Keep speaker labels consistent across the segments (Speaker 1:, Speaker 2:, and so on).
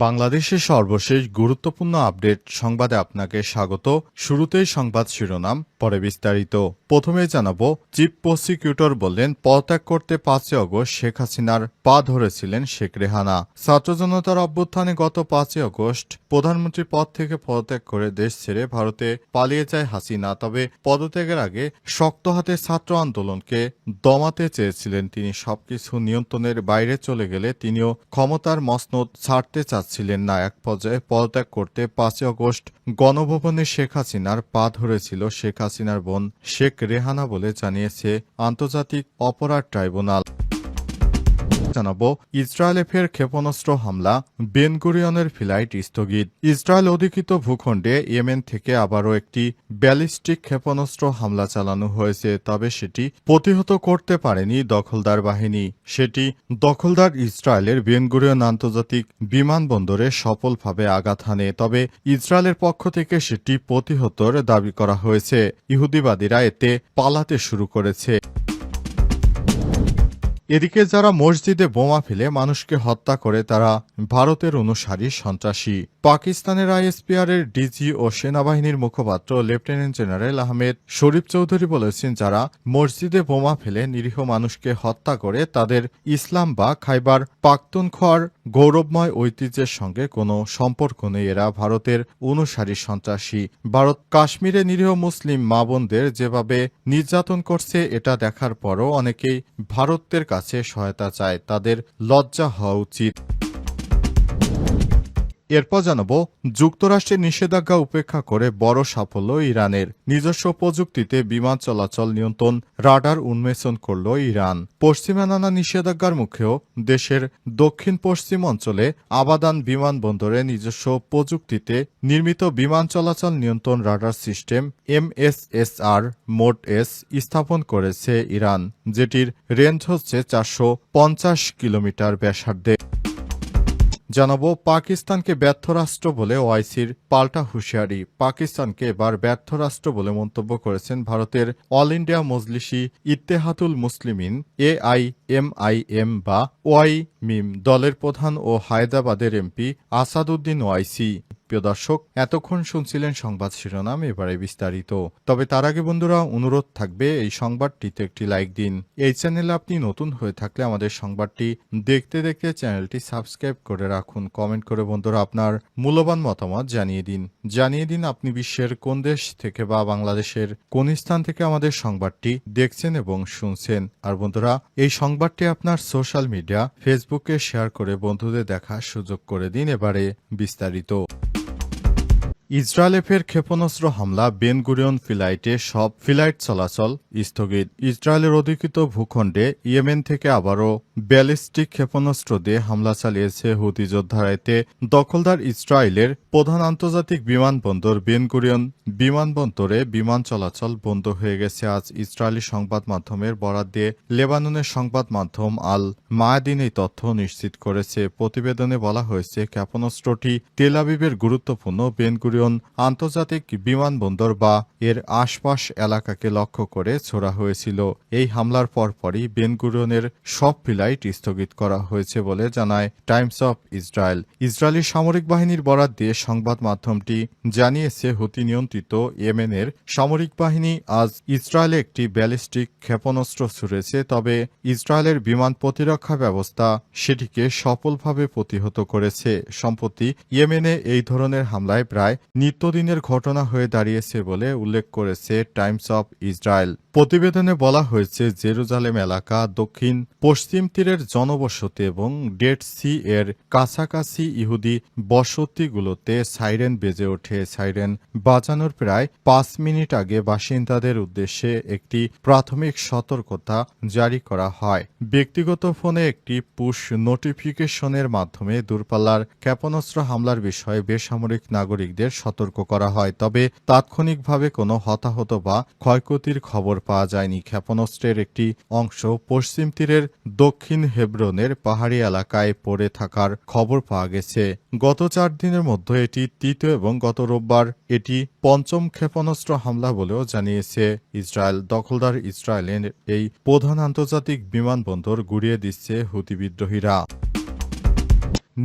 Speaker 1: বাংলাদেশের সর্বশেষ গুরুত্বপূর্ণ আপডেট সংবাদে আপনাকে স্বাগত। শুরুতেই সংবাদ শিরোনাম, পরে বিস্তারিত। প্রথমেই জানাবো, চিফ প্রসিকিউটর বললেন পদত্যাগ করতে 5 আগস্ট শেখ হাসিনার পা ধরেছিলেন শেখ রেহানা। ছাত্র জনতার অভ্যুত্থানে গত 5 আগস্ট প্রধানমন্ত্রী পদ থেকে পদত্যাগ করে দেশ ছেড়ে ভারতে পালিয়ে যায় হাসিনা। তবে পদত্যাগের আগে শক্ত হাতে ছাত্র আন্দোলনকে দমাতে চেয়েছিলেন তিনি। সবকিছু নিয়ন্ত্রণের বাইরে চলে গেলে তিনিও ক্ষমতার মসনদ ছাড়তে চাচ্ছিলেন না। এক পর্যায়ে পদত্যাগ করতে 5 আগস্ট গণভবনে শেখ হাসিনার পা ধরেছিল শেখ হাসিনার বোন শেখ রেহানা বলে জানিয়েছে আন্তর্জাতিক অপরাধ ট্রাইব্যুনাল। জানাবো, ইসরায়েলে ফের ক্ষেপণাস্ত্র হামলা, বেন গুরিয়নের ফ্লাইট স্থগিত। ইসরায়েল অধিকৃত ভূখণ্ডে ইয়েমেন থেকে আবারও একটি ব্যালিস্টিক ক্ষেপণাস্ত্র হামলা চালানো হয়েছে। তবে সেটি প্রতিহত করতে পারেনি দখলদার বাহিনী। সেটি দখলদার ইসরায়েলের বেন গুরিয়ন আন্তর্জাতিক বিমানবন্দরে সফলভাবে আঘাত হানে। তবে ইসরায়েলের পক্ষ থেকে সেটি প্রতিহতর দাবি করা হয়েছে। ইহুদিবাদীরা এতে পালাতে শুরু করেছে। এদিকে যারা মসজিদে বোমা ফেলে মানুষকে হত্যা করে তারা ভারতের অনুসারী সন্ত্রাসী। পাকিস্তানের আইএসপিআরের ডিজি ও সেনাবাহিনীর মুখপাত্র লেফটেন্যান্ট জেনারেল আহমেদ শরীফ চৌধুরী বলেছেন, যারা মসজিদে বোমা ফেলে নিরীহ মানুষকে হত্যা করে তাদের ইসলাম বা খাইবার পাখতুনখোয়ার গৌরবময় ঐতিহ্যের সঙ্গে কোনো সম্পর্ক নেই। এরা ভারতের অনুসারী সন্ত্রাসী। ভারত কাশ্মীরে নিরীহ মুসলিম মা বোনদের যেভাবে নির্যাতন করছে এটা দেখার পরও অনেকেই ভারতের কাছে সহায়তা চায়। তাদের লজ্জা হওয়া উচিত। এরপর জানাবো, যুক্তরাষ্ট্রের নিষেধাজ্ঞা উপেক্ষা করে বড় সাফল্য ইরানের। নিজস্ব প্রযুক্তিতে বিমান চলাচল নিয়ন্ত্রণ রাডার উন্মোচন করল ইরান। পশ্চিমা নানা নিষেধাজ্ঞার মুখেও দেশের দক্ষিণ পশ্চিম অঞ্চলে আবাদান বিমানবন্দরে নিজস্ব প্রযুক্তিতে নির্মিত বিমান চলাচল নিয়ন্ত্রণ radar system MSSR mode S স্থাপন করেছে ইরান, যেটির রেঞ্জ হচ্ছে 450 কিলোমিটার ব্যাসার্ধে। জানাবো, পাকিস্তানকে ব্যর্থ রাষ্ট্র বলে ওআইসির পাল্টা হুঁশিয়ারি। পাকিস্তানকে এবার ব্যর্থ রাষ্ট্র বলে মন্তব্য করেছেন ভারতের অল ইন্ডিয়া মজলিসি ইত্তেহাদুল মুসলিমিন AIMIM বা ওয়াইমিম দলের প্রধান ও হায়দ্রাবাদের এমপি আসাদুদ্দিন ওয়াইসি। প্রিয় দর্শক, এতক্ষণ শুনছিলেন সংবাদ শিরোনাম, এবারে বিস্তারিত। তবে তার আগে বন্ধুরা, অনুরোধ থাকবে এই সংবাদটিতে একটি লাইক দিন। এই চ্যানেলে আপনি নতুন হয়ে থাকলে আমাদের সংবাদটি দেখতে দেখতে চ্যানেলটি সাবস্ক্রাইব করে রাখুন। কমেন্ট করে বন্ধুরা আপনার মূল্যবান মতামত জানিয়ে দিন আপনি বিশ্বের কোন দেশ থেকে বা বাংলাদেশের কোন স্থান থেকে আমাদের সংবাদটি দেখছেন এবং শুনছেন। আর বন্ধুরা, এই সংবাদটি আপনার সোশ্যাল মিডিয়া ফেসবুকে শেয়ার করে বন্ধুদের দেখার সুযোগ করে দিন। এবারে বিস্তারিত। ইসরায়েলে ফের ক্ষেপণাস্ত্র হামলা, বেন গুরিয়ন ফ্লাইটে সব ফ্লাইট চলাচল স্থগিত। ইসরায়েলের অধিকৃত ভূখণ্ডে ইয়েমেন থেকে আবারও ব্যালিস্টিক ক্ষেপণাস্ত্র দিয়ে হামলা চালিয়েছে হুতি যোদ্ধারা। এতে দখলদার ইসরায়েলের প্রধান আন্তর্জাতিক বিমানবন্দর বেন গুরিয়ন বিমানবন্দরে বিমান চলাচল বন্ধ হয়ে গেছে। আজ ইসরায়েলি সংবাদ মাধ্যমের বরাত দিয়ে লেবাননের সংবাদ মাধ্যম আল মায়াদিন এই তথ্য নিশ্চিত করেছে। প্রতিবেদনে বলা হয়েছে, ক্ষেপণাস্ত্রটি তেল আবিবের গুরুত্বপূর্ণ বেন গুরিয়ন আন্তর্জাতিক বিমানবন্দর বা এর আশপাশ এলাকাকে লক্ষ্য করে ছোড়া হয়েছিল। এই হামলার পরপরই বেন গুরিয়নের সব ফ্লাইট স্থগিত করা হয়েছে বলে জানায় টাইমস অফ ইসরায়েল। ইসরায়েলি সামরিক বাহিনীর বরাত দিয়ে সংবাদ মাধ্যমটি জানিয়েছে, হুতি নিয়ন্ত্রিত ইয়েমেনের সামরিক বাহিনী আজ ইসরায়েলে একটি ব্যালিস্টিক ক্ষেপণাস্ত্র ছুড়েছে। তবে ইসরায়েলের বিমান প্রতিরক্ষা ব্যবস্থা সেটিকে সফলভাবে প্রতিহত করেছে। সম্প্রতি ইয়েমেনে এই ধরনের হামলায় প্রায় নিত্যদিনের ঘটনা হয়ে দাঁড়িয়েছে বলে উল্লেখ করেছে টাইমস অফ ইসরায়েল। প্রতিবেদনে বলা হয়েছে, জেরুজালেম এলাকা, দক্ষিণ পশ্চিম তীরের জনবসতি এবং ডেড সি এর কাছাকাছি ইহুদি বসতিগুলোতে সাইরেন বেজে ওঠে। সাইরেন বাজানোর প্রায় 5 মিনিট আগে বাসিন্দাদের উদ্দেশ্যে একটি প্রাথমিক সতর্কতা জারি করা হয়। ব্যক্তিগত ফোনে একটি পুশ নোটিফিকেশনের মাধ্যমে দূরপাল্লার ক্ষেপণাস্ত্র হামলার বিষয়ে বেসামরিক নাগরিকদের সতর্ক করা হয়। তবে তাৎক্ষণিকভাবে কোনো হতাহত বা ক্ষয়ক্ষতির খবর পাওয়া যায়নি। ক্ষেপণাস্ত্রের একটি অংশ পশ্চিম তীরের দক্ষিণ হেব্রনের পাহাড়ি এলাকায় পড়ে থাকার খবর পাওয়া গেছে। গত 4 দিনের মধ্যে এটি তৃতীয় এবং গত রোববার এটি পঞ্চম ক্ষেপণাস্ত্র হামলা বলেও জানিয়েছে ইসরায়েল। দখলদার ইসরায়েলের এই প্রধান আন্তর্জাতিক বিমানবন্দর গুড়িয়ে দিচ্ছে হুতি বিদ্রোহীরা।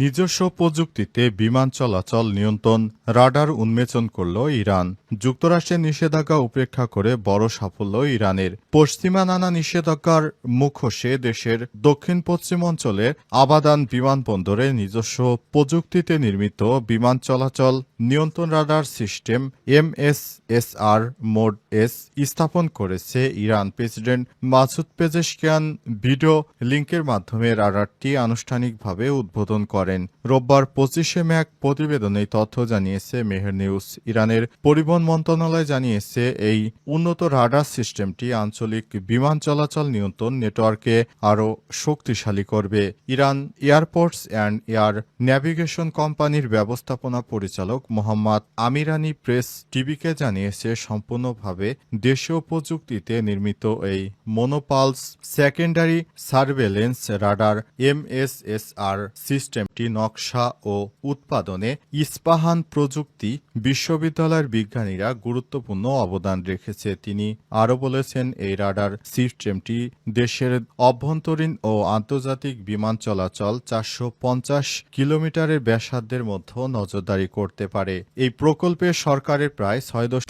Speaker 1: নিজস্ব প্রযুক্তিতে বিমান চলাচল নিয়ন্ত্রণ রাডার উন্মোচন করল ইরান। যুক্তরাষ্ট্রের নিষেধাজ্ঞা উপেক্ষা করে বড় সাফল্য ইরানের। পশ্চিমা নানা নিষেধাজ্ঞার মুখোশে দেশের দক্ষিণ পশ্চিম অঞ্চলের আবাদান বিমানবন্দরে নিজস্ব প্রযুক্তিতে নির্মিত বিমান চলাচল নিয়ন্ত্রণ radar system MSSR mode S স্থাপন করেছে Iran. President Masoud Pezeshkian video লিঙ্কের মাধ্যমে রাডারটি আনুষ্ঠানিকভাবে উদ্বোধন করেন। রোববার 25শে মে এক প্রতিবেদনে এই তথ্য জানিয়েছে মেহের নিউজ। ইরানের পরিবহন মন্ত্রণালয় জানিয়েছে এই উন্নত রাডার সিস্টেমটি আঞ্চলিক বিমান চলাচল নিয়ন্ত্রণ নেটওয়ার্ককে আরও শক্তিশালী করবে। Iran airports and air navigation কোম্পানির ব্যবস্থাপনা পরিচালক মোহাম্মদ আমিরানি প্রেস টিভিকে জানিয়েছে সম্পূর্ণভাবে দেশীয় প্রযুক্তিতে নির্মিত এই মনোপালস সেকেন্ডারি সার্ভেলেন্স রাডার MSSR সিস্টেমটি নকশা ও উৎপাদনে ইস্পাহান প্রযুক্তি বিশ্ববিদ্যালয়ের বিজ্ঞানীরা গুরুত্বপূর্ণ অবদান রেখেছে। তিনি আরও বলেছেন এই রাডার সিস্টেমটি দেশের অভ্যন্তরীণ ও আন্তর্জাতিক বিমান চলাচল 450 কিলোমিটারের ব্যাসার্ধের মধ্যে নজরদারি করতে পারে। এই প্রকল্পে সরকারের প্রায় 6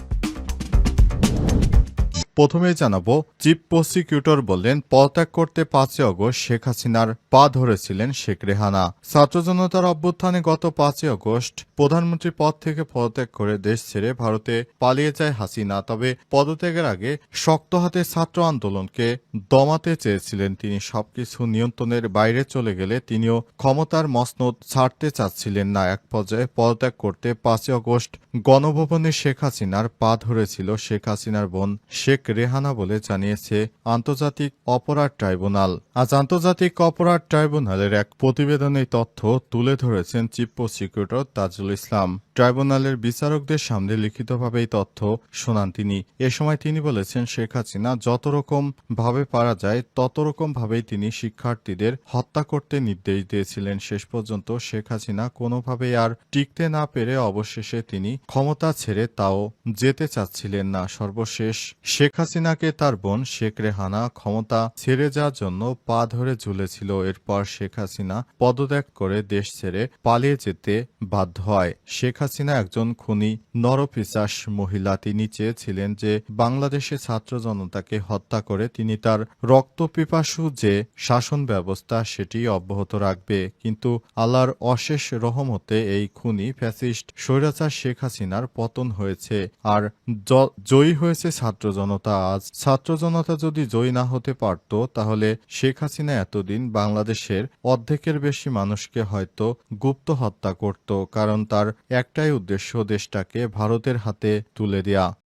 Speaker 1: প্রথমে জানাবো চিফ প্রসিকিউটর বললেন পদত্যাগ করতে 5 আগস্ট শেখ হাসিনার পা ধরেছিলেন শেখ রেহানা। ছাত্র জনতার অভ্যুত্থানে গত 5 আগস্ট প্রধানমন্ত্রী পদ থেকে পদত্যাগ করে দেশ ছেড়ে ভারতে পালিয়ে যায় হাসিনা। তবে পদত্যাগের আগে শক্ত হাতে ছাত্র আন্দোলনকে দমাতে চেয়েছিলেন তিনি। সবকিছু নিয়ন্ত্রণের বাইরে চলে গেলে তিনিও ক্ষমতার মসনদ ছাড়তে চাচ্ছিলেন না। এক পর্যায়ে পদত্যাগ করতে 5 আগস্ট গণভবনে শেখ হাসিনার পা ধরেছিল শেখ হাসিনার বোন শেখ রেহানা বলে জানিয়েছে আন্তর্জাতিক অপরাধ ট্রাইব্যুনাল। আজ আন্তর্জাতিক অপরাধ ট্রাইব্যুনালের এক প্রতিবেদনে তথ্য তুলে ধরেছেন চিফ প্রসিকিউটর তাজুল ইসলাম। ট্রাইব্যুনালের বিচারকদের সামনে লিখিতভাবে এই তথ্য শোনান তিনি। এ সময় তিনি বলেছেন শেখ হাসিনা যত রকম ভাবে পারা যায় তত রকম ভাবেই তিনি শিক্ষার্থীদের হত্যা করতে নির্দেশ দিয়েছিলেন। শেষ পর্যন্ত শেখ হাসিনা কোনোভাবেই আর টিকতে না পেরে অবশেষে তিনি ক্ষমতা ছেড়ে তাও যেতে চাচ্ছিলেন না। সর্বশেষ শেখ হাসিনাকে তার বোন শেখ রেহানা ক্ষমতা ছেড়ে যাওয়ার জন্য পা ধরে ঝুলেছিল। এরপর শেখ হাসিনা পদত্যাগ করে দেশ ছেড়ে পালিয়ে যেতে বাধ্য হয়। শেখ হাসিনা একজন খুনি নরপিশাচ মহিলা। তিনি চেয়েছিলেন যে বাংলাদেশে ছাত্র জনতাকে হত্যা করে তিনি তার রক্তপিপাসু যে শাসন ব্যবস্থা সেটি অব্যাহত রাখবে। কিন্তু আল্লাহর অশেষ রহমতে এই খুনি ফ্যাসিস্ট স্বৈরাচার শেখ হাসিনার পতন হয়েছে আর জয়ী হয়েছে ছাত্র জনতা। আজ ছাত্র জনতা যদি জয়ী না হতে পারত তাহলে শেখ হাসিনা এতদিন বাংলাদেশের অর্ধেকের বেশি মানুষকে হয়তো গুপ্ত হত্যা করত। কারণ তার একটাই উদ্দেশ্য দেশটাকে ভারতের হাতে তুলে দেয়া।